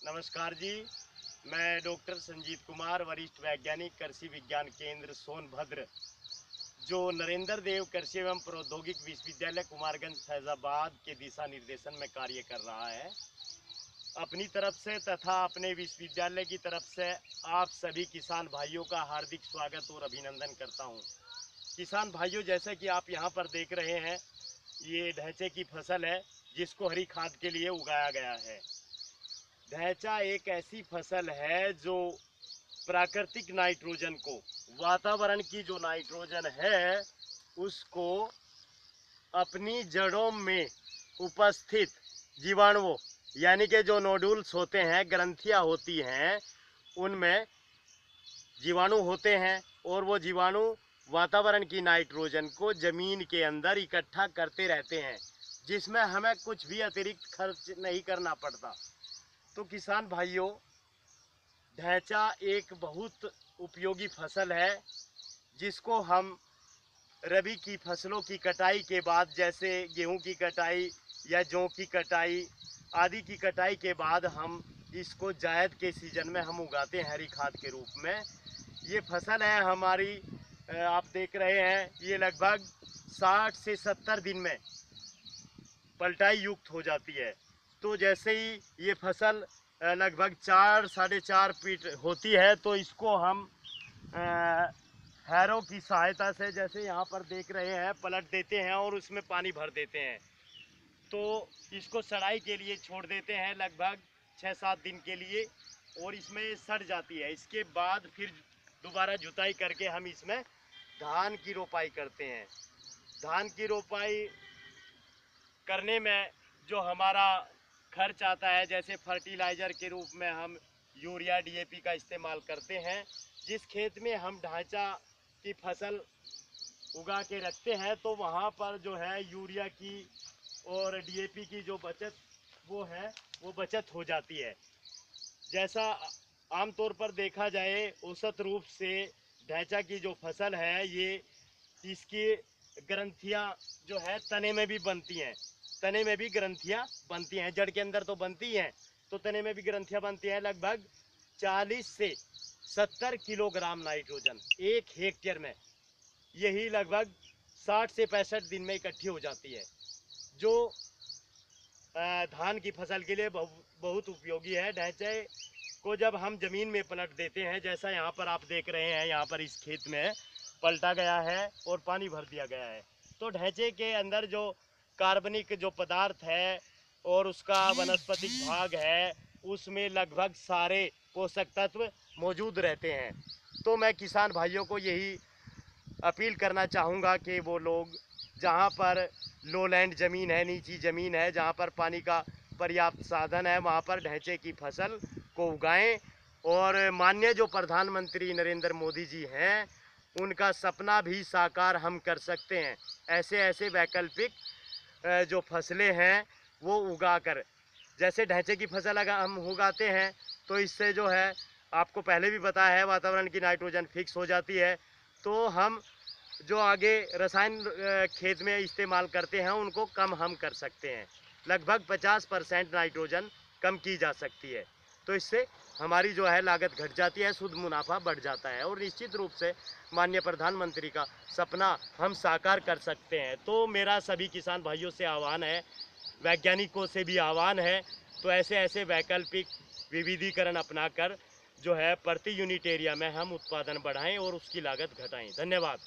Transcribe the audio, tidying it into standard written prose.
नमस्कार जी। मैं डॉक्टर संजीत कुमार, वरिष्ठ वैज्ञानिक, कृषि विज्ञान केंद्र सोनभद्र, जो नरेंद्र देव कृषि एवं प्रौद्योगिक विश्वविद्यालय कुमारगंज फैजाबाद के दिशा निर्देशन में कार्य कर रहा है। अपनी तरफ से तथा अपने विश्वविद्यालय की तरफ से आप सभी किसान भाइयों का हार्दिक स्वागत और अभिनंदन करता हूं। किसान भाइयों, जैसे कि आप यहां पर देख रहे हैं, ये ढैंचे की फसल है जिसको हरी खाद के लिए उगाया गया है। ढैंचा एक ऐसी फसल है जो प्राकृतिक नाइट्रोजन को, वातावरण की जो नाइट्रोजन है, उसको अपनी जड़ों में उपस्थित जीवाणुओं, यानी कि जो नोडुल्स होते हैं, ग्रंथियां होती हैं, उनमें जीवाणु होते हैं और वो जीवाणु वातावरण की नाइट्रोजन को जमीन के अंदर इकट्ठा करते रहते हैं, जिसमें हमें कुछ भी अतिरिक्त खर्च नहीं करना पड़ता। तो किसान भाइयों, ढैंचा एक बहुत उपयोगी फसल है जिसको हम रबी की फसलों की कटाई के बाद, जैसे गेहूं की कटाई या जौ की कटाई आदि की कटाई के बाद, हम इसको जायद के सीजन में हम उगाते हैं हरी खाद के रूप में। ये फसल है हमारी, आप देख रहे हैं, ये लगभग 60 से 70 दिन में पलटाई युक्त हो जाती है। तो जैसे ही ये फसल लगभग 4-4.5 फीट होती है, तो इसको हम हैरों की सहायता से, जैसे यहाँ पर देख रहे हैं, पलट देते हैं और उसमें पानी भर देते हैं। तो इसको सड़ाई के लिए छोड़ देते हैं लगभग 6-7 दिन के लिए, और इसमें सड़ जाती है। इसके बाद फिर दोबारा जुताई करके हम इसमें धान की रोपाई करते हैं। धान की रोपाई करने में जो हमारा खर्च आता है, जैसे फर्टिलाइज़र के रूप में हम यूरिया, डीएपी का इस्तेमाल करते हैं। जिस खेत में हम ढांचा की फसल उगा के रखते हैं, तो वहाँ पर जो है यूरिया की और डीएपी की जो बचत वो बचत हो जाती है। जैसा आमतौर पर देखा जाए, औसत रूप से ढैंचा की जो फसल है, ये इसकी ग्रंथियां जो है तने में भी बनती हैं। तने में भी ग्रंथियां बनती हैं, जड़ के अंदर तो बनती हैं, तो तने में भी ग्रंथियां बनती हैं। लगभग 40 से 70 किलोग्राम नाइट्रोजन 1 हेक्टेयर में, यही लगभग 60 से 65 दिन में इकट्ठी हो जाती है, जो धान की फसल के लिए बहुत उपयोगी है। ढैंचे को जब हम जमीन में पलट देते हैं, जैसा यहाँ पर आप देख रहे हैं, यहाँ पर इस खेत में पलटा गया है और पानी भर दिया गया है, तो ढैंचे के अंदर जो कार्बनिक जो पदार्थ है और उसका वनस्पतिक भाग है, उसमें लगभग सारे पोषक तत्व मौजूद रहते हैं। तो मैं किसान भाइयों को यही अपील करना चाहूँगा कि वो लोग, जहाँ पर लोलैंड ज़मीन है, नीची ज़मीन है, जहाँ पर पानी का पर्याप्त साधन है, वहाँ पर ढैंचे की फसल को उगाएं। और माननीय जो प्रधानमंत्री नरेंद्र मोदी जी हैं, उनका सपना भी साकार हम कर सकते हैं। ऐसे ऐसे वैकल्पिक जो फसलें हैं वो उगाकर, जैसे ढैंचे की फसल अगर हम उगाते हैं, तो इससे जो है, आपको पहले भी बताया है, वातावरण की नाइट्रोजन फिक्स हो जाती है। तो हम जो आगे रसायन खेत में इस्तेमाल करते हैं, उनको कम हम कर सकते हैं। लगभग 50% नाइट्रोजन कम की जा सकती है। तो इससे हमारी जो है लागत घट जाती है, शुद्ध मुनाफा बढ़ जाता है, और निश्चित रूप से माननीय प्रधानमंत्री का सपना हम साकार कर सकते हैं। तो मेरा सभी किसान भाइयों से आह्वान है, वैज्ञानिकों से भी आह्वान है, तो ऐसे ऐसे वैकल्पिक विविधीकरण अपनाकर जो है प्रति यूनिट एरिया में हम उत्पादन बढ़ाएं और उसकी लागत घटाएं। धन्यवाद।